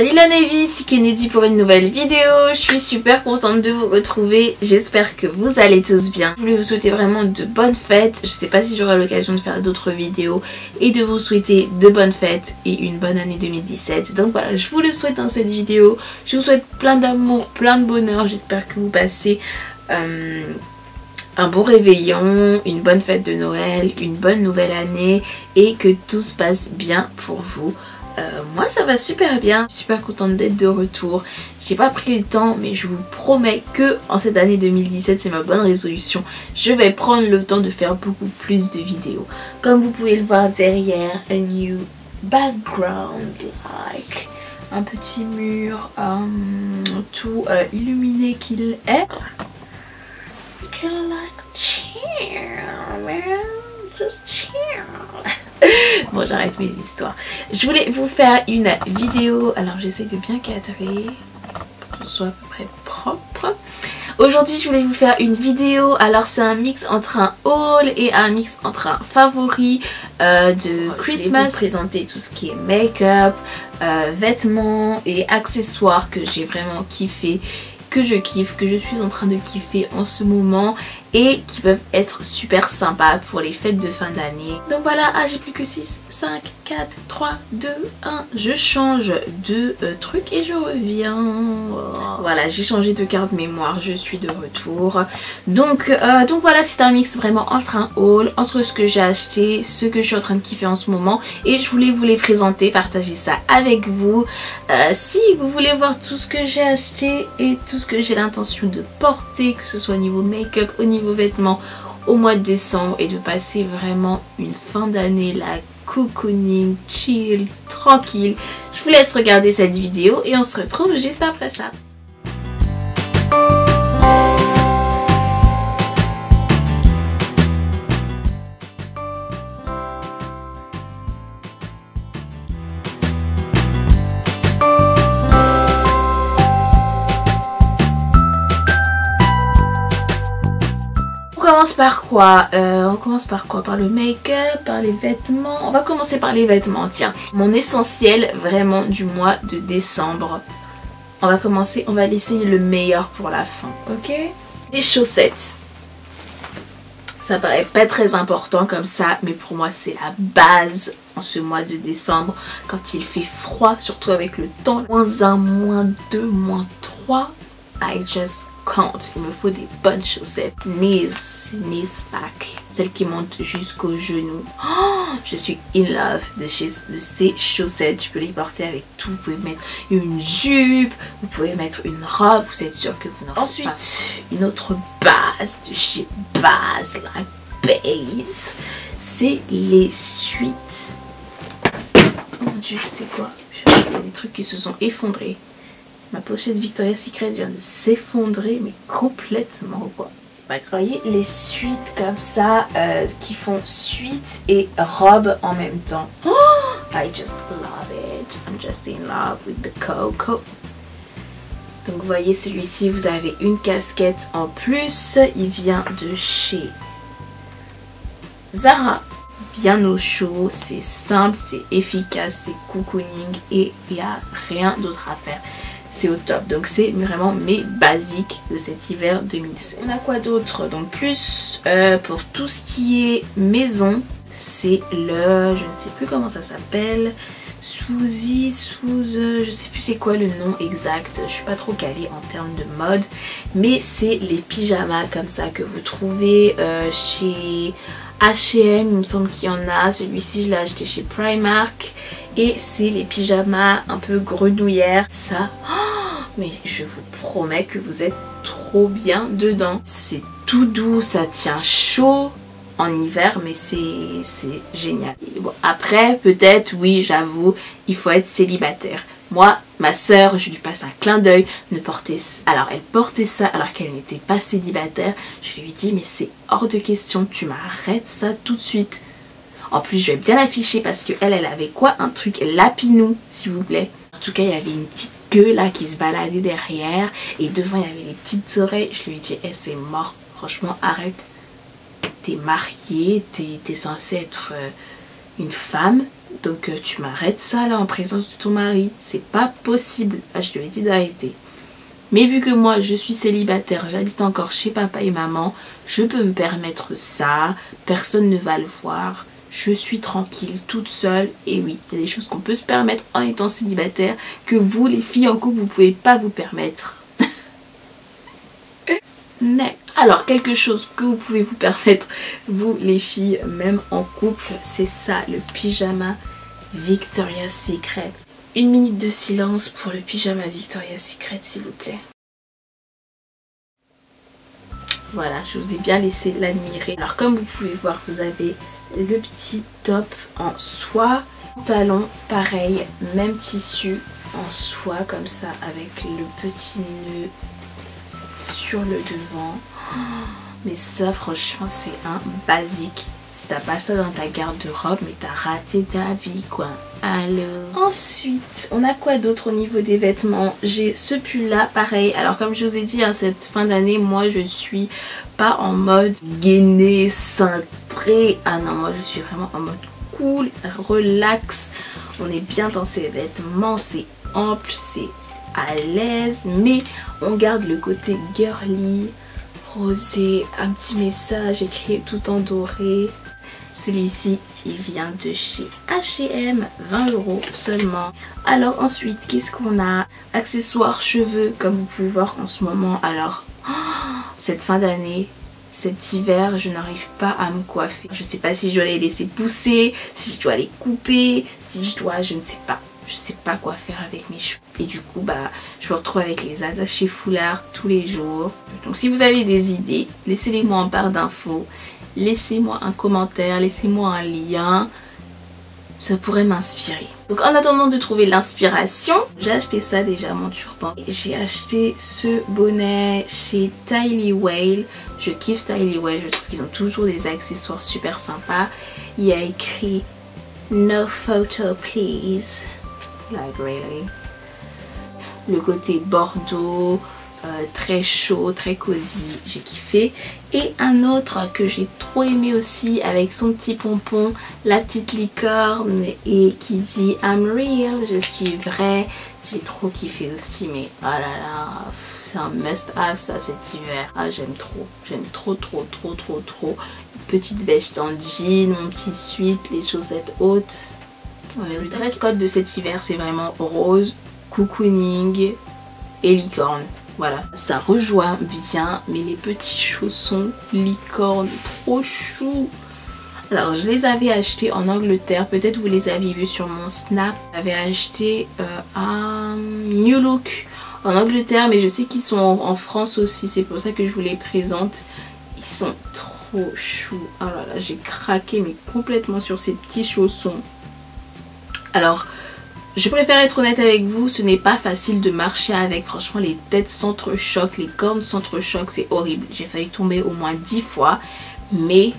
Salut la Navy, c'est Kennedy pour une nouvelle vidéo. Je suis super contente de vous retrouver. J'espère que vous allez tous bien. Je voulais vous souhaiter vraiment de bonnes fêtes. Je sais pas si j'aurai l'occasion de faire d'autres vidéos et de vous souhaiter de bonnes fêtes et une bonne année 2017. Donc voilà, je vous le souhaite dans cette vidéo. Je vous souhaite plein d'amour, plein de bonheur. J'espère que vous passez un bon réveillon, une bonne fête de Noël, une bonne nouvelle année et que tout se passe bien pour vous. Moi ça va super bien, je suis super contente d'être de retour. J'ai pas pris le temps mais je vous promets que en cette année 2017, c'est ma bonne résolution, je vais prendre le temps de faire beaucoup plus de vidéos. Comme vous pouvez le voir derrière, a new background, like un petit mur tout illuminé qu'il est. Just chill. Bon, j'arrête mes histoires. Je voulais vous faire une vidéo. Alors j'essaie de bien cadrer pour que ce soit à peu près propre. Aujourd'hui je voulais vous faire une vidéo. Alors c'est un mix entre un haul et un mix entre un favori de Christmas. Je vais vous présenter tout ce qui est make-up, vêtements et accessoires que j'ai vraiment kiffé, que je kiffe, que je suis en train de kiffer en ce moment et qui peuvent être super sympas pour les fêtes de fin d'année. Donc voilà, j'ai plus que 6, 5, 4, 3, 2, 1. Je change de truc et je reviens. Voilà, j'ai changé de carte mémoire, je suis de retour. Donc voilà, c'est un mix vraiment entre un haul, entre ce que j'ai acheté, ce que je suis en train de kiffer en ce moment. Et je voulais vous les présenter, partager ça avec vous. Si vous voulez voir tout ce que j'ai acheté et tout ce que j'ai l'intention de porter, que ce soit au niveau make-up, au niveau vêtements au mois de décembre et de passer vraiment une fin d'année là, cocooning, chill, tranquille. Je vous laisse regarder cette vidéo et on se retrouve juste après ça. On commence par quoi? On commence par quoi? Par le make-up, par les vêtements. On va commencer par les vêtements, tiens. Mon essentiel vraiment du mois de décembre. On va commencer, on va laisser le meilleur pour la fin, ok? Les chaussettes. Ça paraît pas très important comme ça, mais pour moi c'est la base en ce mois de décembre. Quand il fait froid, surtout avec le temps. -1, -2, -3. I just can't. Il me faut des bonnes chaussettes. Knees back. Celles qui montent jusqu'aux genoux. Oh, je suis in love de ces chaussettes. Je peux les porter avec tout. Vous pouvez mettre une jupe. Vous pouvez mettre une robe. Vous êtes sûr que vous n'aurez pas. Ensuite, une autre base de chez Base. La base. C'est les suites. Oh mon dieu, je sais quoi. Il y a des trucs qui se sont effondrés. Ma pochette Victoria's Secret vient de s'effondrer, mais complètement quoi. C'est pas grave. Vous voyez les suites comme ça, qui font suite et robe en même temps. Oh, I just love it. I'm just in love with the coco. Donc vous voyez celui-ci, vous avez une casquette en plus. Il vient de chez Zara. Bien au chaud, c'est simple, c'est efficace, c'est cocooning et il n'y a rien d'autre à faire. C'est au top, donc c'est vraiment mes basiques de cet hiver 2016. On a quoi d'autre? Donc plus pour tout ce qui est maison, c'est le, je ne sais plus comment ça s'appelle, je sais plus c'est quoi le nom exact, je suis pas trop calée en termes de mode, mais c'est les pyjamas comme ça que vous trouvez chez H&M, il me semble qu'il y en a. Celui-ci je l'ai acheté chez Primark et c'est les pyjamas un peu grenouillères. Ça, oh, mais je vous promets que vous êtes trop bien dedans. C'est tout doux, ça tient chaud en hiver, mais c'est génial. Et bon, après peut-être, oui j'avoue, il faut être célibataire. Moi, ma soeur, je lui passe un clin d'œil. Alors, elle portait ça alors qu'elle n'était pas célibataire. Je lui ai dit, mais c'est hors de question, tu m'arrêtes ça tout de suite. En plus, je vais bien l'afficher parce qu'elle avait quoi? Un truc lapinou, s'il vous plaît. En tout cas, il y avait une petite queue là qui se baladait derrière. Et devant, il y avait les petites oreilles. Je lui ai dit, hey, c'est mort. Franchement, arrête. T'es mariée, t'es censée être une femme. Donc tu m'arrêtes ça là en présence de ton mari. C'est pas possible. Ah, je lui ai dit d'arrêter. Mais vu que moi je suis célibataire, j'habite encore chez papa et maman, je peux me permettre ça. Personne ne va le voir. Je suis tranquille, toute seule. Et oui, il y a des choses qu'on peut se permettre en étant célibataire que vous, les filles en couple, vous pouvez pas vous permettre. Next. Alors, quelque chose que vous pouvez vous permettre, vous les filles, même en couple, c'est ça, le pyjama Victoria's Secret. Une minute de silence pour le pyjama Victoria's Secret, s'il vous plaît. Voilà, je vous ai bien laissé l'admirer. Alors, comme vous pouvez voir, vous avez le petit top en soie. Pantalon, pareil, même tissu en soie, comme ça, avec le petit nœud sur le devant. Mais ça, franchement, c'est un basique. Si t'as pas ça dans ta garde-robe, mais t'as raté ta vie, quoi. Alors, ensuite, on a quoi d'autre au niveau des vêtements? J'ai ce pull là, pareil. Alors comme je vous ai dit, hein, cette fin d'année, moi je suis pas en mode gainé, cintré. Ah non, moi je suis vraiment en mode cool, relax. On est bien dans ces vêtements, c'est ample, c'est à l'aise, mais on garde le côté girly, rosé, un petit message écrit tout en doré. Celui-ci, il vient de chez H&M, 20 € seulement. Alors ensuite, qu'est-ce qu'on a? Accessoires cheveux, comme vous pouvez voir en ce moment. Alors, cette fin d'année, cet hiver, je n'arrive pas à me coiffer. Je sais pas si je dois les laisser pousser, si je dois les couper, si je dois, je ne sais pas. Je sais pas quoi faire avec mes cheveux. Et du coup, bah, je me retrouve avec les attachés foulards tous les jours. Donc si vous avez des idées, laissez-les moi en barre d'infos. Laissez-moi un commentaire, laissez-moi un lien. Ça pourrait m'inspirer. Donc en attendant de trouver l'inspiration, j'ai acheté ça déjà, mon turban. J'ai acheté ce bonnet chez Tylee Whale. Je kiffe Tylee Whale, je trouve qu'ils ont toujours des accessoires super sympas. Il y a écrit No photo please. Like really. Le côté bordeaux, très chaud, très cosy, j'ai kiffé. Et un autre que j'ai trop aimé aussi, avec son petit pompon, la petite licorne, et qui dit I'm real, je suis vrai. J'ai trop kiffé aussi, mais oh là là, c'est un must have ça cet hiver. Ah, j'aime trop, trop. Une petite veste en jean, mon petit sweat, les chaussettes hautes. Ouais, le dress code de cet hiver, c'est vraiment rose, cocooning et licorne. Voilà, ça rejoint bien, mais les petits chaussons licorne, trop chou. Alors, je les avais achetés en Angleterre, peut-être vous les avez vus sur mon snap. J'avais acheté à New Look en Angleterre, mais je sais qu'ils sont en France aussi, c'est pour ça que je vous les présente. Ils sont trop choux. Oh là là, j'ai craqué mais complètement sur ces petits chaussons. Alors, je préfère être honnête avec vous, ce n'est pas facile de marcher avec. Franchement, les têtes s'entrechoquent, les cornes s'entrechoquent, c'est horrible. J'ai failli tomber au moins 10 fois, mais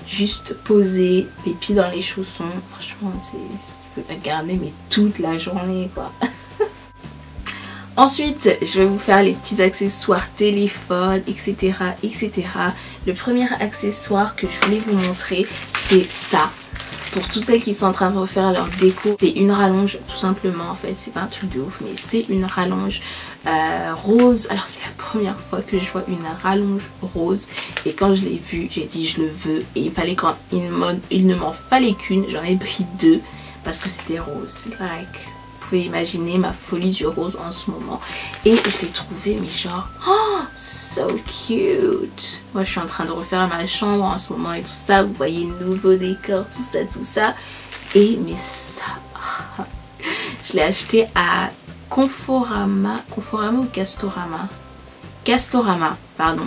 juste poser les pieds dans les chaussons, franchement, je peux la garder mais toute la journée, quoi. Ensuite, je vais vous faire les petits accessoires téléphone, etc., etc. Le premier accessoire que je voulais vous montrer, c'est ça. Pour toutes celles qui sont en train de refaire leur déco, c'est une rallonge tout simplement, en fait, c'est pas un truc de ouf, mais c'est une rallonge rose. Alors c'est la première fois que je vois une rallonge rose, et quand je l'ai vue, j'ai dit je le veux, et il ne m'en fallait qu'une, j'en ai pris deux parce que c'était rose. Like, vous pouvez imaginer ma folie du rose en ce moment, et je l'ai trouvé mais genre oh, so cute. Moi je suis en train de refaire ma chambre en ce moment et tout ça, vous voyez, nouveau décor, tout ça, et mais ça je l'ai acheté à Conforama ou Castorama, pardon.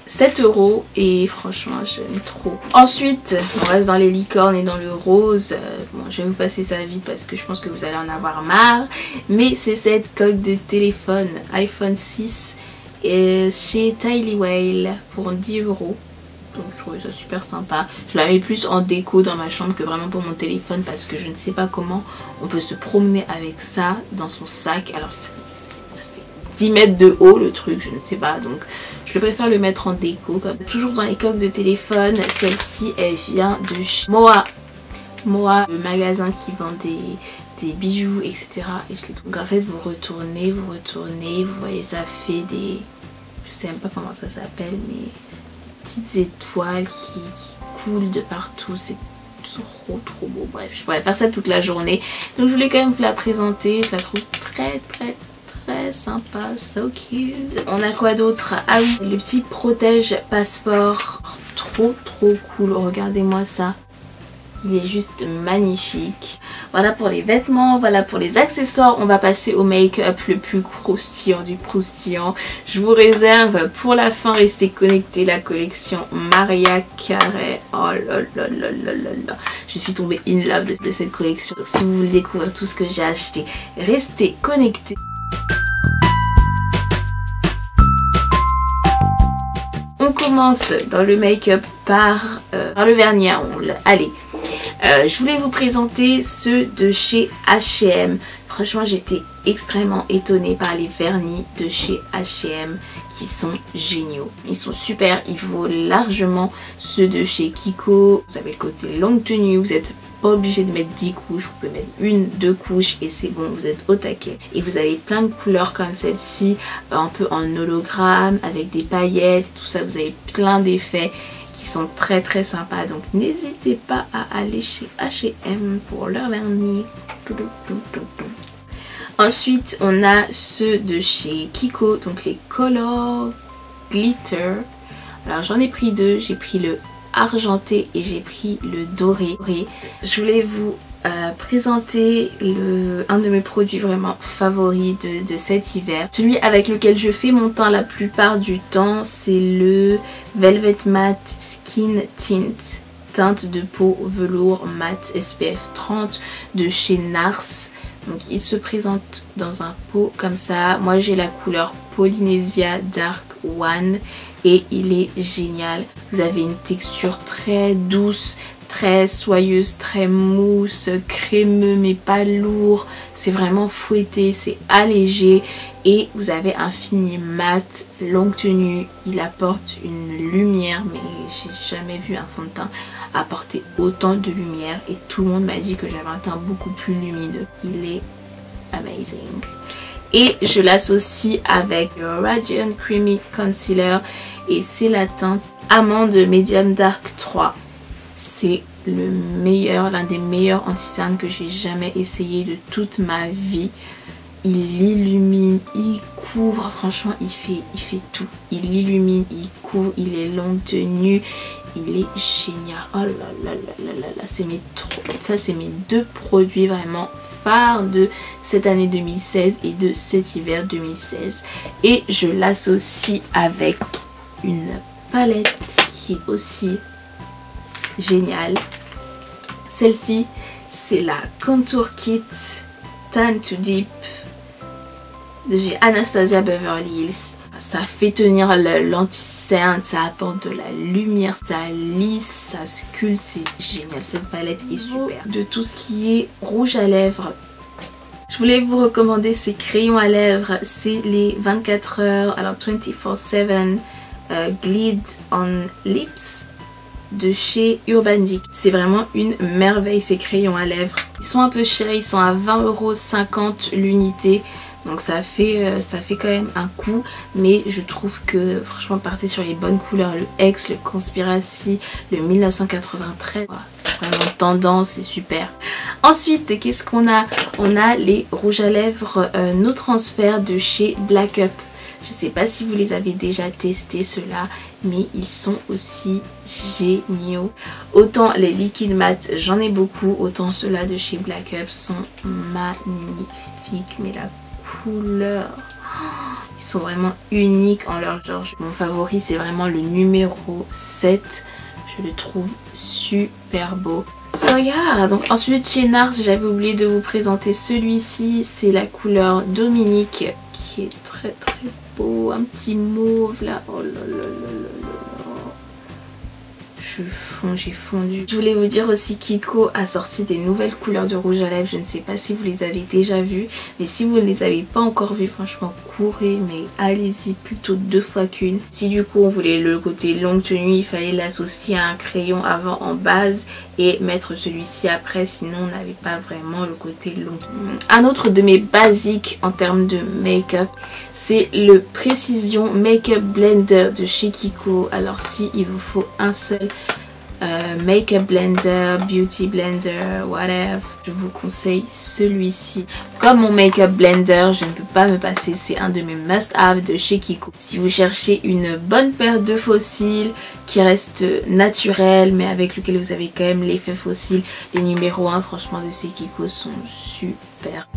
7 € et franchement j'aime trop. Ensuite on reste dans les licornes et dans le rose. Bon, je vais vous passer ça vite parce que je pense que vous allez en avoir marre, mais c'est cette coque de téléphone iPhone 6 chez Tylee Whale pour 10 €. Donc je trouvais ça super sympa. Je la mets plus en déco dans ma chambre que vraiment pour mon téléphone, parce que je ne sais pas comment on peut se promener avec ça dans son sac. Alors ça fait 10 mètres de haut le truc, je ne sais pas, donc je préfère le mettre en déco. Comme toujours dans les coques de téléphone, celle-ci elle vient de chez Moi, le magasin qui vend des bijoux, etc. Et je les trouve. Donc en fait, vous retournez, vous voyez, ça fait des... Je sais même pas comment ça s'appelle, mais petites étoiles qui coulent de partout. C'est trop beau. Bref, je pourrais faire ça toute la journée. Donc je voulais quand même vous la présenter. Je la trouve très sympa, so cute. On a quoi d'autre? Ah oui, le petit protège passeport. Trop cool. Regardez-moi ça. Il est juste magnifique. Voilà pour les vêtements, voilà pour les accessoires. On va passer au make-up le plus croustillant du croustillant. Je vous réserve pour la fin. Restez connectés, la collection Mariah Carey. Oh là. Je suis tombée in love de cette collection. Donc, si vous voulez découvrir tout ce que j'ai acheté, restez connectés. On commence dans le make-up par le vernis à ongles. Allez. Je voulais vous présenter ceux de chez H&M. Franchement, j'étais extrêmement étonnée par les vernis de chez H&M qui sont géniaux. Ils sont super, ils vaut largement ceux de chez Kiko. Vous avez le côté longue tenue, vous n'êtes pas obligé de mettre 10 couches, vous pouvez mettre 1-2 couches et c'est bon, vous êtes au taquet. Et vous avez plein de couleurs comme celle-ci, un peu en hologramme, avec des paillettes, tout ça, vous avez plein d'effets qui sont très sympas, donc n'hésitez pas à aller chez H&M pour leur vernis. Ensuite on a ceux de chez Kiko, donc les Color Glitter. Alors j'en ai pris deux, j'ai pris le argenté et j'ai pris le doré. Je voulais vous présenter un de mes produits vraiment favoris de cet hiver. Celui avec lequel je fais mon teint la plupart du temps, c'est le Velvet Matte Skin Tint. Teinte de peau velours mat SPF 30 de chez NARS. Donc il se présente dans un pot comme ça. Moi j'ai la couleur Polynesia Dark One et il est génial. Vous avez une texture très douce, très soyeuse, très mousse, crémeux mais pas lourd. C'est vraiment fouetté, c'est allégé et vous avez un fini mat, longue tenue. Il apporte une lumière, mais j'ai jamais vu un fond de teint apporter autant de lumière et tout le monde m'a dit que j'avais un teint beaucoup plus lumineux. Il est amazing. Et je l'associe avec le Radiant Creamy Concealer et c'est la teinte Amande Medium Dark 3. C'est le meilleur, l'un des meilleurs anti-cernes que j'ai jamais essayé de toute ma vie. Il illumine, il couvre, franchement il fait tout. Il illumine, il couvre, il est longue tenue, il est génial. Oh là, ça c'est mes deux produits vraiment phares de cette année 2016 et de cet hiver 2016. Et je l'associe avec une palette qui est aussi géniale. Celle-ci c'est la Contour Kit Tan to Deep de chez Anastasia Beverly Hills. Ça fait tenir l'anti-cerne, ça apporte de la lumière, ça lisse, ça sculpte, c'est génial. Cette palette est super. De tout ce qui est rouge à lèvres, je voulais vous recommander ces crayons à lèvres. C'est les 24 heures, alors 24/7 Glide on Lips de chez Urban Decay. C'est vraiment une merveille ces crayons à lèvres. Ils sont un peu chers, ils sont à 20,50 € l'unité. Donc ça fait quand même un coup, mais je trouve que franchement partez sur les bonnes couleurs, le X, le Conspiracy, le 1993, c'est vraiment tendance, c'est super. Ensuite qu'est-ce qu'on a? On a les rouges à lèvres No Transfer de chez Black Up. Je sais pas si vous les avez déjà testés ceux-là, mais ils sont aussi géniaux. Autant les liquides mat j'en ai beaucoup, autant ceux-là de chez Black Up sont magnifiques, mais la couleur, ils sont vraiment uniques en leur genre. Mon favori c'est vraiment le numéro 7, je le trouve super beau. So yeah, donc ensuite chez NARS j'avais oublié de vous présenter celui-ci, c'est la couleur Dominique qui est très beau, un petit mauve là, oh là là là là là. j'ai fondu. Je voulais vous dire aussi, Kiko a sorti des nouvelles couleurs de rouge à lèvres. Je ne sais pas si vous les avez déjà vues, mais si vous ne les avez pas encore vues, franchement courez, mais allez-y plutôt 2 fois qu'une. Si du coup on voulait le côté longue tenue, il fallait l'associer à un crayon avant en base et mettre celui-ci après, sinon on n'avait pas vraiment le côté long. Un autre de mes basiques en termes de make-up, c'est le Precision Makeup Blender de chez Kiko. Alors si il vous faut un seul Makeup Blender, Beauty Blender, whatever, je vous conseille celui-ci. Comme mon Makeup Blender, je ne peux pas me passer, c'est un de mes must-have de chez Kiko. Si vous cherchez une bonne paire de faux cils qui reste naturelle mais avec lequel vous avez quand même l'effet fossile, les numéros 1 franchement de chez Kiko sont super.